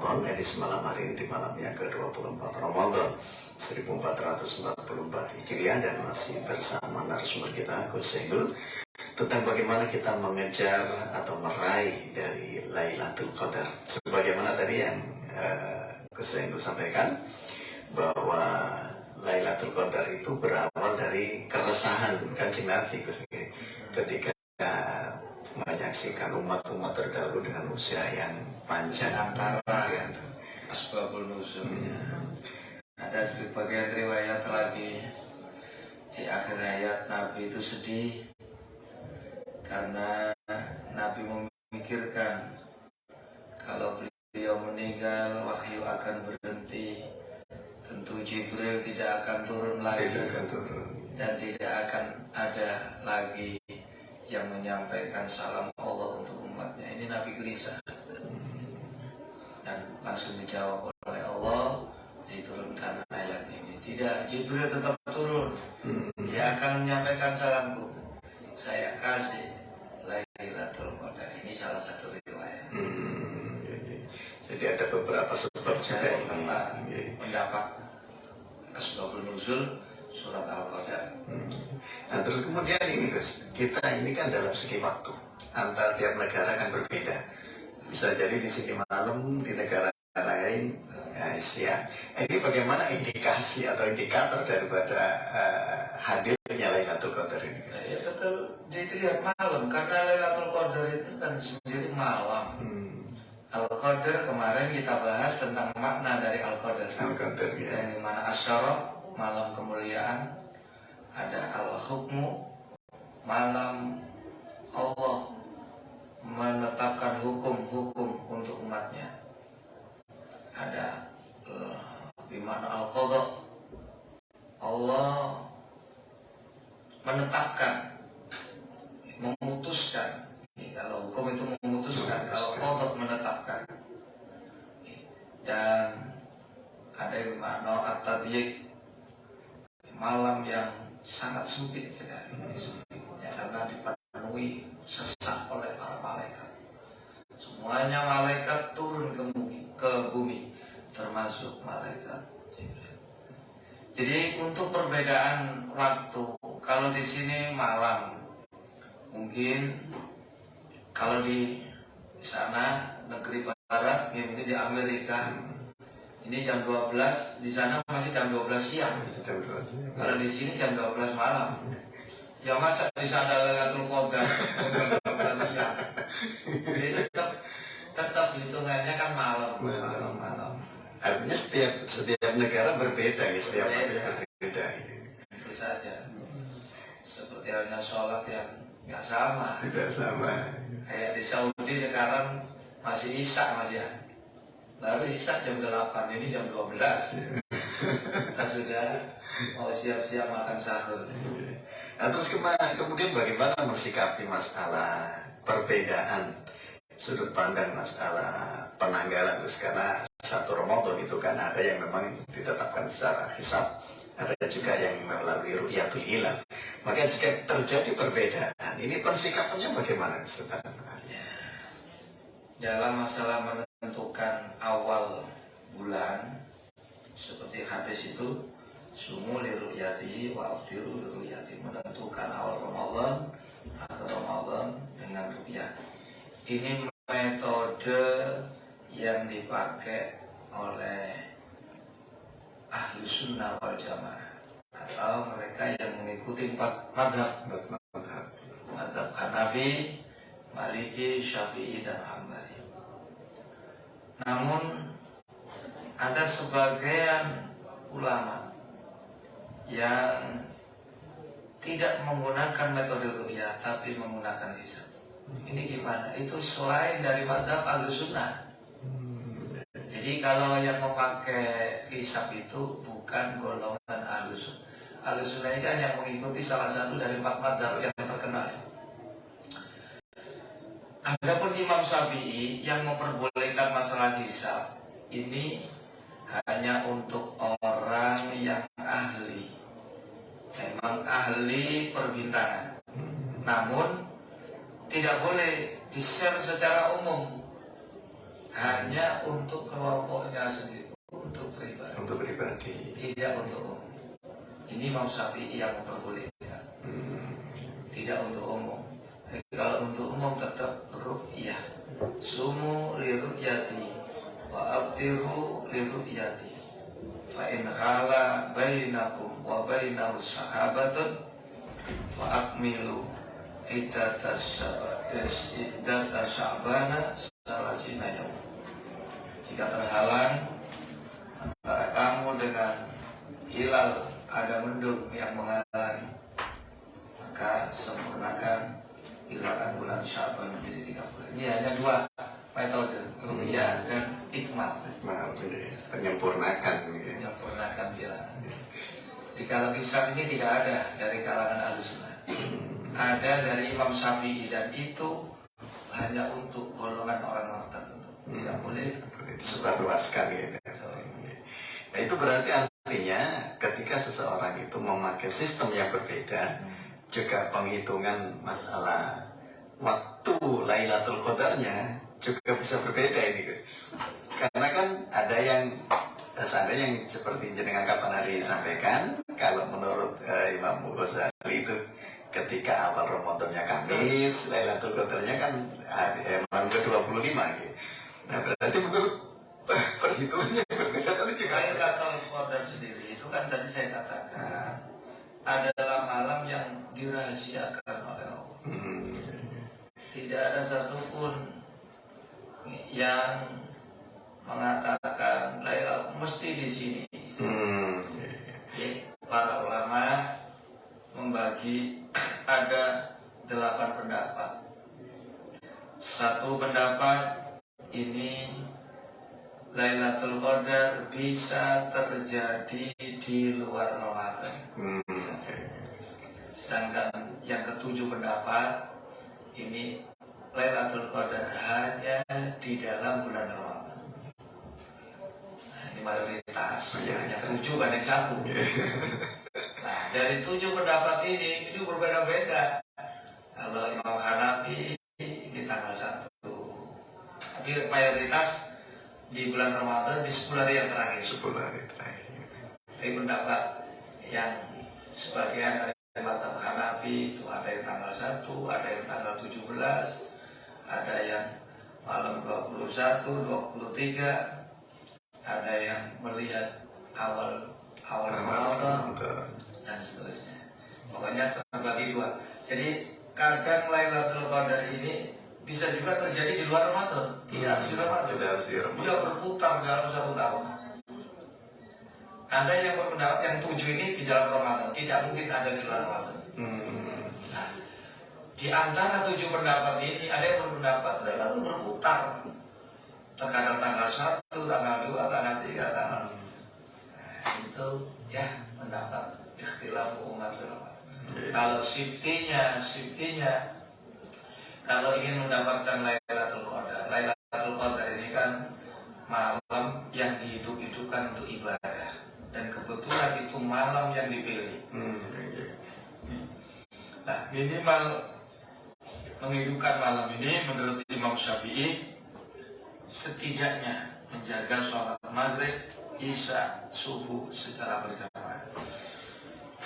Ramadan, edisi malam hari ini di malam yang ke-24 Ramadan 1444 Hijriah, dan masih bersama narasumber kita Gus Zainul tentang bagaimana kita mengejar atau meraih dari Lailatul Qadar. Sebagaimana tadi yang Gus Zainul sampaikan, bahwa Lailatul Qadar itu berawal dari keresahan Kanjeng Nabi ketika menyaksikan umat-umat terdahulu dengan usia yang panjang. Antara asbabul nuzul, ada sebagian riwayat lagi di akhir hayat Nabi itu sedih karena Nabi memikirkan kalau beliau meninggal wahyu akan berhenti, tentu Jibril tidak akan turun lagi, dan tidak akan ada lagi yang menyampaikan salam Allah untuk umatnya. Ini Nabi gelisah, dan langsung dijawab oleh Allah, diturunkan ayat ini. Tidak, Jibril tetap turun, dia akan menyampaikan salamku, saya kasih Lailatul Qadar. Ini salah satu riwayat. Jadi ada beberapa sebab juga ini mendapat asbabul nuzul surat Al-Qadar. Nah, terus kemudian ini Gus, kita ini kan dalam segi waktu antar tiap negara kan berbeda. Bisa jadi di sini malam, di negara lain siang. Ini bagaimana indikasi atau indikator daripada hadirnya Lailatul Qadar ini? Ya betul, dilihat malam, karena Lailatul Qadar itu kan sendiri malam. Al-Qadar kemarin kita bahas tentang makna dari Al-Qadar. Al-Qadar, ya. Yang dimana asyara, malam kemuliaan, ada al-hukmu, malam Allah menetapkan hukum-hukum untuk umatnya. Ada bimana al-qadha, Allah menetapkan, memutuskan. Kalau hukum itu memutuskan, kalau qadha menetapkan. Dan ada bimana at-tadyiq, malam yang sangat sempit sekali, ya, karena dipenuhi sesak oleh para malaikat. Semuanya malaikat turun ke bumi, termasuk malaikat Jibril. Jadi untuk perbedaan waktu, kalau di sini malam, mungkin kalau di sana negeri barat, ya mungkin di Amerika, ini jam 12, di sana masih jam 12 siang. Kalau di sini jam 12 malam. Ya masa di sana Lailatul Qadar jam 12 siang. Jadi tetap hitungannya kan malam. Artinya setiap negara berbeda ya, setiap negara berbeda. Itu saja. Seperti halnya sholat yang nggak sama. Tidak sama. Kayak di Saudi sekarang masih Isya Mas ya. Baru Isya jam 8, ini jam 12. Kita sudah mau siap-siap makan sahur. Nah, terus kemudian bagaimana mensikapi masalah perbedaan sudut pandang masalah penanggalan, Gus? Karena satu Ramadan itu kan ada yang memang ditetapkan secara hisab, ada juga yang melalui ru'yatul hilal. Maka jika terjadi perbedaan, ini persikapannya bagaimana, Gus? Dalam masalah menentukan awal bulan, seperti hadis itu, sumu li ru'yati wa aftiru li ru'yati, menentukan awal Ramadan, akhir Ramadan dengan ru'yah. Ini metode yang dipakai oleh ahli sunnah wal jamaah, atau mereka yang mengikuti 4 madhab, madhab Hanafi, Maliki, Syafi'i, dan Hambali. Namun ada sebagian ulama yang tidak menggunakan metode ru'yah tapi menggunakan hisab. Ini gimana? Itu selain dari madhab Ahlussunnah. Jadi kalau yang memakai hisab itu bukan golongan Ahlussunnah. Ahlussunnah ini kan yang mengikuti salah satu dari 4 madhab yang terkenal. Adapun Imam Syafi'i yang memperbolehkan masalah hisab ini hanya untuk orang yang ahli, memang ahli perbintangan. Namun tidak boleh di-share secara umum. hanya untuk kelompoknya sendiri, untuk pribadi. Untuk pribadi. Tidak untuk umum. Ini Imam Syafi'i yang memperbolehkan. Tidak untuk umum. Kalau untuk umum tetap ru'yah. Sumu li ru'yati wa abdiru li ru'yati. Fa in khala bainakum wa bainahu sahabatun fa akmilu iddata sya'bana salasina yaum. Jika terhalang antara kamu dengan hilal, ada mendung yang menghalangi, maka sempurnakan hilangkan bulan Sya'ban menjadi 3 bulan. Ini hanya 2 metode, ru'yah dan ikmal. Penyempurnakan. Menyempurnakan bilangan. Di kalau hisab ini tidak ada dari kalangan Ahlussunnah. Ada dari Imam Syafi'i, dan itu hanya untuk golongan orang-orang tertentu. Tidak boleh disebarluaskan gitu. Nah, itu berarti artinya ketika seseorang itu memakai sistem yang berbeda, juga penghitungan masalah waktu Lailatul Qadarnya juga bisa berbeda ini, Gus. Karena kan ada yang seperti jenengan kapan hari sampaikan, kalau menurut Imam Ghazali itu ketika awal Ramadannya Kamis, Lailatul Qadarnya kan malam ke-25 gitu. Nah, berarti menurut perhitungannya berbeda tadi juga. Lailatul Qadar sendiri itu kan tadi saya katakan adalah malam yang dirahasiakan oleh Allah. Tidak ada satupun yang mengatakan Lailatul mesti di sini. Para ulama membagi ada 8 pendapat. Satu pendapat ini Lailatul Qadar bisa terjadi di luar Ramadan. Sedangkan yang ke-7 pendapat ini Lailatul Qadar hanya di dalam bulan Ramadan. Nah, ini mayoritas, hanya 7 banding 1. Nah, dari 7 pendapat ini berbeda-beda. Kalau Imam Hanafi ini tanggal 1, tapi mayoritas di bulan Ramadan di 10 hari yang terakhir. 10 hari terakhir. Tapi pendapat yang sebagian dari mazhab Hanafi itu ada yang tanggal 1, ada yang tanggal 17, ada yang malam 21, 23, ada yang melihat awal Ramadan dan seterusnya. Pokoknya terbagi 2. Jadi kadang Lailatul Qadar ini bisa juga terjadi di luar Ramadan, tidak harus di Ramadan. Dia berputar dalam 1 tahun. Ada yang berpendapat yang 7 ini di dalam Ramadan, tidak mungkin ada di luar Ramadan. Nah, di antara 7 pendapat ini ada yang berpendapat lalu berputar. Terkadang tanggal 1, tanggal 2, tanggal 3, tanggal. Nah, itu ya pendapat ikhtilaf umat Ramadan. Kalau shiftinya kalau ingin mendapatkan Lailatul Qadar ini kan malam yang dihidup-hidupkan untuk ibadah, dan kebetulan itu malam yang dipilih. Nah, minimal menghidupkan malam ini menurut Imam Syafi'i setidaknya menjaga sholat maghrib, isya, subuh secara berjamaah.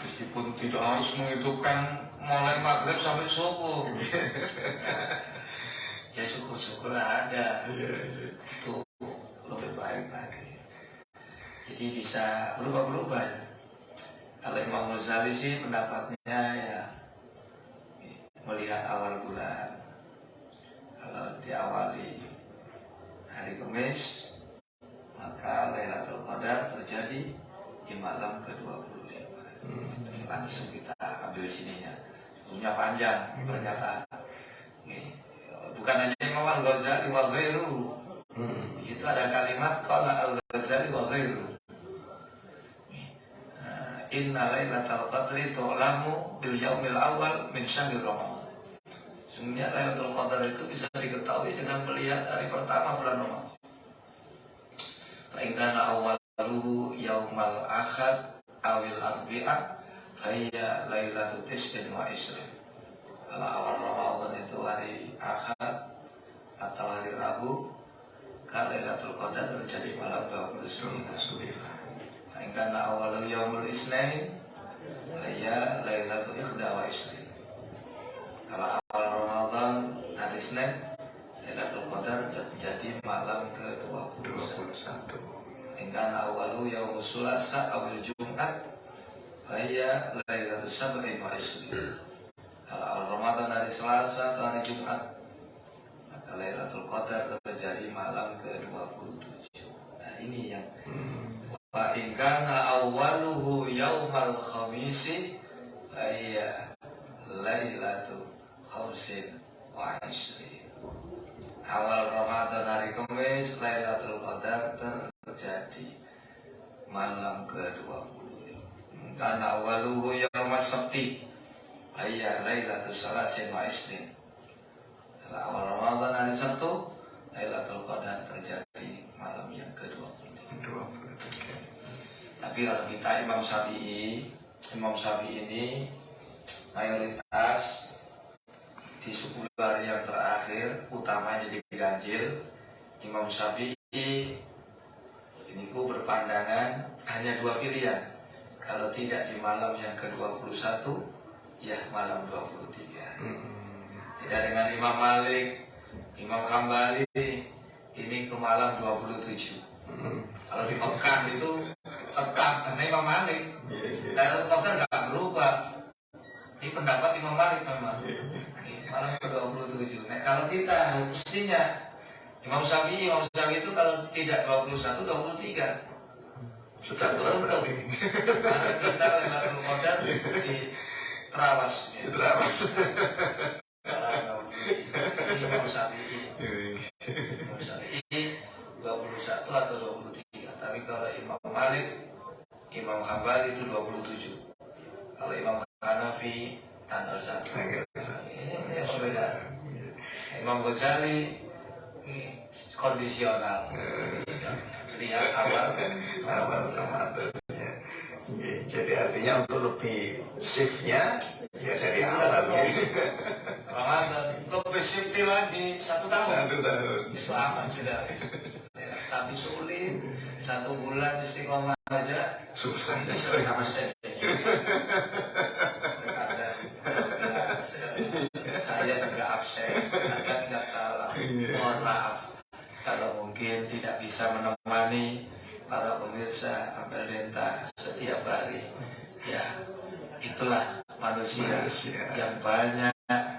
Meskipun tidak harus menghidupkan mulai maghrib sampai subuh. Ya syukur-syukur ada. Itu lebih baik lagi. Jadi bisa berubah-berubah ya. Kalau Imam Ghazali sih pendapatnya ya melihat awal bulan. Kalau diawali hari Kamis, maka Lailatul Qadar terjadi di malam ke-25. Langsung kita ambil sininya. Punya panjang pernyataan. Bukan hanya Imam Al-Ghazali wa ghairu. Di situ ada kalimat qala Al-Ghazali wa ghairu. Inna Lailatul Qadri tu'lamu bil yaumil awal min syahril Ramadan. Sebenarnya Lailatul Qadar itu bisa diketahui dengan melihat hari pertama bulan Ramadan. Fa in kana awwaluhu yaumal ahad awil arbi'ah faya Lailatul Tis'in wa Isrin. Kalau awal Ramadan itu hari Ahad atau hari Rabu, Lailatul Qadar terjadi malam 29. 29. Karena awal yaumul isnain ya Lailatul Ikhda wa Isrin. Kalau awal Ramadan hari Senin, Lailatul Qadar terjadi malam ke-21. Karena awal yaumul Sulasa awal Jumat ya Lailatul Sab'i wa Isrin. Kalau awal Ramadan hari Selasa atau hari Jumat, maka Lailatul Qadar terjadi malam ke-27. Nah ini yang wa in kana awwaluhu yaumal khamisi iya Lailatul Khamsin wa Isrin. Awal Ramadan hari Kamis, Lailatul Qadar terjadi malam ke-20. Karena awaluhu yaumas sabti iya Lailatul Salasin wa Isrin. Awal Ramadan hari Sabtu, Lailatul Qadar terjadi malam yang ke-20. Tapi kalau kita Imam Syafi'i ini mayoritas di 10 hari yang terakhir utamanya di ganjil. Imam Syafi'i ini berpandangan hanya 2 pilihan. Kalau tidak di malam yang ke-21, ya malam 23. Tidak dengan Imam Malik, Imam Hambali ini ke malam 27. Kalau di Mekah itu tetap karena Imam Malik. Lailatul Qadar nggak berubah. Ini pendapat Imam Malik memang. Malam ke-27. Nah, kalau kita mestinya Imam Syafi'i itu kalau tidak 21, 23. Sudah beruntung. Karena kita Lailatul Qadar di terawas. Imam Syafi'i 21 atau 23. Tapi kalau Imam Malik, Imam Hambali itu 27. Kalau Imam Hanafi tanggal 1. Ini yang berbeda. Imam Ghazali kondisional. Lihat awal Ramadan. Jadi artinya untuk lebih shiftnya ya dari awal. Ramadan lebih shift lagi 1 tahun. 1 tahun. Itu aman sudah. Tapi sulit 1 bulan istiqomah aja Susah. absen. Saya juga absen, kan nggak salah. Mohon maaf kalau mungkin tidak bisa menemani para pemirsa Ampel Denta setiap hari. Ya, itulah manusia. Yang banyak,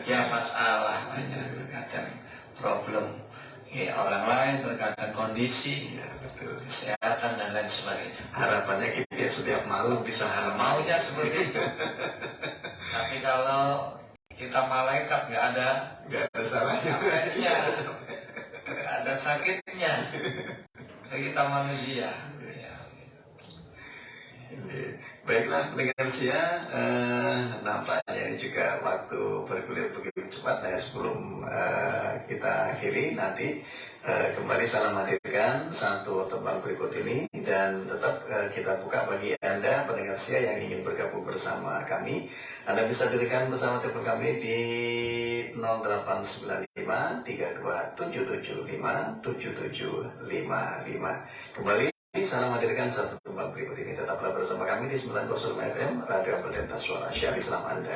ya masalah banyak, terkadang problem. Ya, orang lain terkadang kondisi, kesehatan dan lain sebagainya. Harapannya kita setiap malam bisa Maunya seperti itu. Tapi kalau kita malaikat nggak ada salahnya. capeknya, nggak ada sakitnya. Kita manusia. Ya. Baiklah pendengar Sia, nampaknya ini juga waktu bergulir begitu cepat. Nah, sebelum kita akhiri nanti kembali salam hadirkan satu tembang berikut ini dan tetap kita buka bagi Anda pendengar Sia yang ingin bergabung bersama kami. Anda bisa dirikan bersama telepon kami di 0895 3277 7755. Kembali salam hadirkan satu tembang berikut ini. Tetaplah bersama kami di 905 FM Radio Ampel Denta Suara Syari. Selamat Anda.